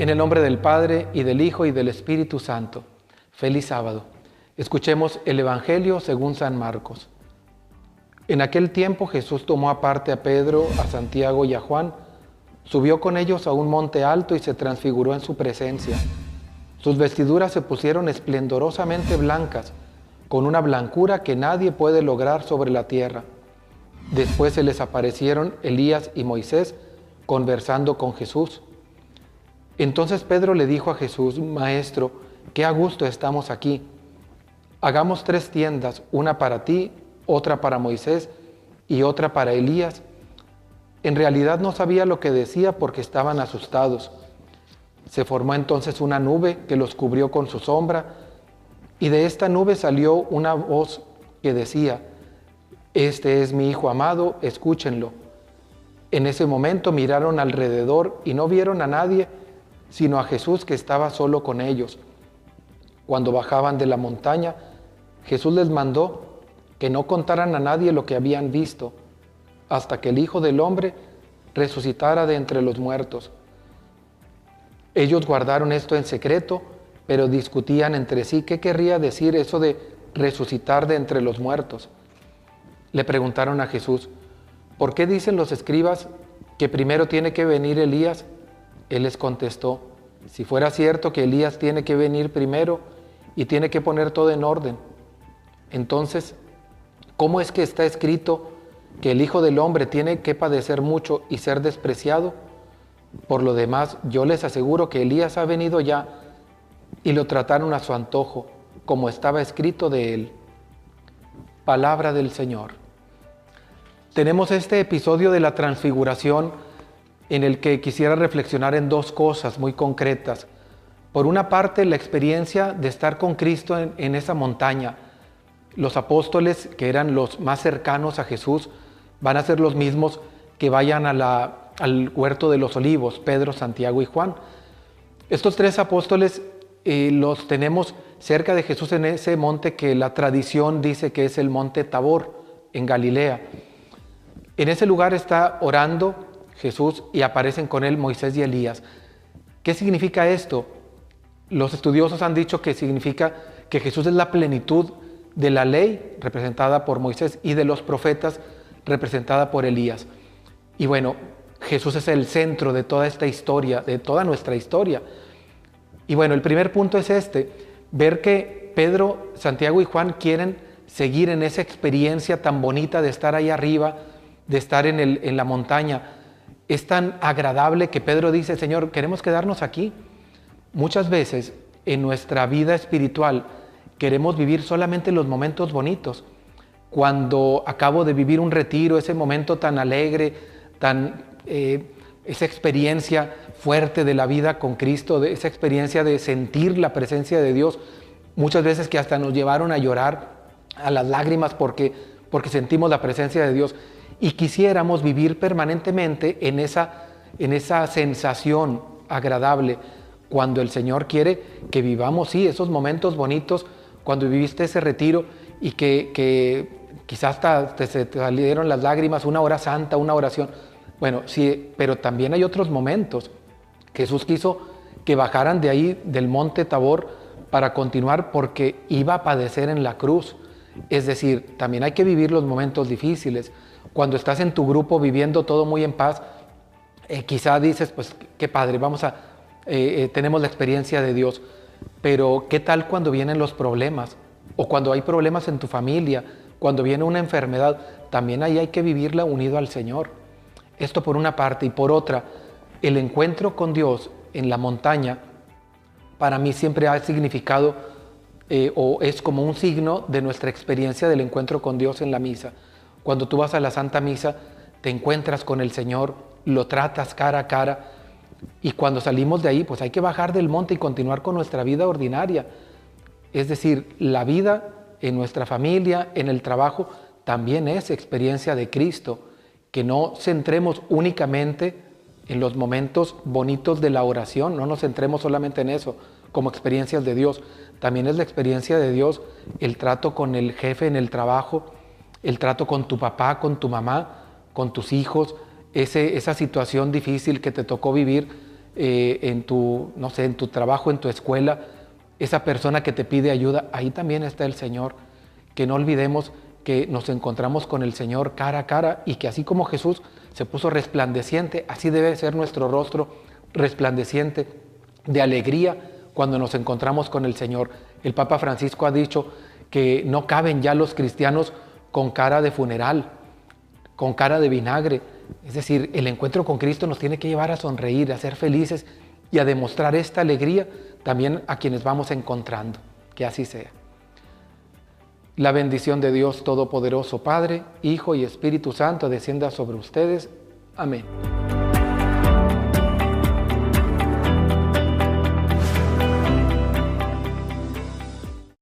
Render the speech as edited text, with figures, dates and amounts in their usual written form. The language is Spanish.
En el nombre del Padre, y del Hijo, y del Espíritu Santo. Feliz sábado. Escuchemos el Evangelio según San Marcos. En aquel tiempo Jesús tomó aparte a Pedro, a Santiago y a Juan, subió con ellos a un monte alto y se transfiguró en su presencia. Sus vestiduras se pusieron esplendorosamente blancas, con una blancura que nadie puede lograr sobre la tierra. Después se les aparecieron Elías y Moisés conversando con Jesús. Entonces Pedro le dijo a Jesús: Maestro, qué a gusto estamos aquí. Hagamos 3 tiendas, una para ti, otra para Moisés y otra para Elías. En realidad no sabía lo que decía porque estaban asustados. Se formó entonces una nube que los cubrió con su sombra, y de esta nube salió una voz que decía: Este es mi Hijo amado, escúchenlo. En ese momento miraron alrededor y no vieron a nadie, sino a Jesús que estaba solo con ellos. Cuando bajaban de la montaña, Jesús les mandó que no contaran a nadie lo que habían visto, hasta que el Hijo del Hombre resucitara de entre los muertos. Ellos guardaron esto en secreto, pero discutían entre sí qué querría decir eso de resucitar de entre los muertos. Le preguntaron a Jesús: ¿por qué dicen los escribas que primero tiene que venir Elías? Él les contestó: si fuera cierto que Elías tiene que venir primero y tiene que poner todo en orden, entonces, ¿cómo es que está escrito que el Hijo del Hombre tiene que padecer mucho y ser despreciado? Por lo demás, yo les aseguro que Elías ha venido ya y lo trataron a su antojo, como estaba escrito de él. Palabra del Señor. Tenemos este episodio de la transfiguración en el que quisiera reflexionar en 2 cosas muy concretas. Por una parte, la experiencia de estar con Cristo en esa montaña. Los apóstoles, que eran los más cercanos a Jesús, van a ser los mismos que vayan al huerto de los olivos: Pedro, Santiago y Juan. Estos 3 apóstoles los tenemos cerca de Jesús en ese monte que la tradición dice que es el monte Tabor, en Galilea. En ese lugar está orando Jesús y aparecen con él Moisés y Elías. ¿Qué significa esto? Los estudiosos han dicho que significa que Jesús es la plenitud de la ley, representada por Moisés, y de los profetas, representada por Elías. Y bueno, Jesús es el centro de toda esta historia, de toda nuestra historia. Y bueno, el primer punto es ver que Pedro, Santiago y Juan quieren seguir en esa experiencia tan bonita de estar ahí arriba, de estar en la montaña. Es tan agradable que Pedro dice: Señor, queremos quedarnos aquí. Muchas veces en nuestra vida espiritual queremos vivir solamente los momentos bonitos. Cuando acabo de vivir un retiro, ese momento tan alegre, esa experiencia fuerte de la vida con Cristo, de esa experiencia de sentir la presencia de Dios, muchas veces que hasta nos llevaron a llorar, a las lágrimas, porque sentimos la presencia de Dios. Y quisiéramos vivir permanentemente en esa sensación agradable, cuando el Señor quiere que vivamos, sí, esos momentos bonitos, cuando viviste ese retiro y que quizás hasta se te salieron las lágrimas, una hora santa, una oración. Bueno, sí, pero también hay otros momentos. Jesús quiso que bajaran de ahí, del monte Tabor, para continuar, porque iba a padecer en la cruz. Es decir, también hay que vivir los momentos difíciles. Cuando estás en tu grupo viviendo todo muy en paz, quizá dices: pues qué padre, tenemos la experiencia de Dios. Pero ¿qué tal cuando vienen los problemas? O cuando hay problemas en tu familia, cuando viene una enfermedad, también ahí hay que vivirla unido al Señor. Esto por una parte. Y por otra, el encuentro con Dios en la montaña, para mí siempre ha significado o es como un signo de nuestra experiencia del encuentro con Dios en la misa. Cuando tú vas a la Santa Misa, te encuentras con el Señor, lo tratas cara a cara, y cuando salimos de ahí, pues hay que bajar del monte y continuar con nuestra vida ordinaria. Es decir, la vida en nuestra familia, en el trabajo, también es experiencia de Cristo. Que no centremos únicamente en los momentos bonitos de la oración, no nos centremos solamente en eso, como experiencias de Dios. También es la experiencia de Dios el trato con el jefe en el trabajo, el trato con tu papá, con tu mamá, con tus hijos, esa situación difícil que te tocó vivir, en tu, no sé, en tu trabajo, en tu escuela, esa persona que te pide ayuda, ahí también está el Señor. Que no olvidemos que nos encontramos con el Señor cara a cara y que así como Jesús se puso resplandeciente, así debe ser nuestro rostro resplandeciente de alegría cuando nos encontramos con el Señor. El Papa Francisco ha dicho que no caben ya los cristianos con cara de funeral, con cara de vinagre. Es decir, el encuentro con Cristo nos tiene que llevar a sonreír, a ser felices y a demostrar esta alegría también a quienes vamos encontrando. Que así sea. La bendición de Dios Todopoderoso, Padre, Hijo y Espíritu Santo descienda sobre ustedes. Amén.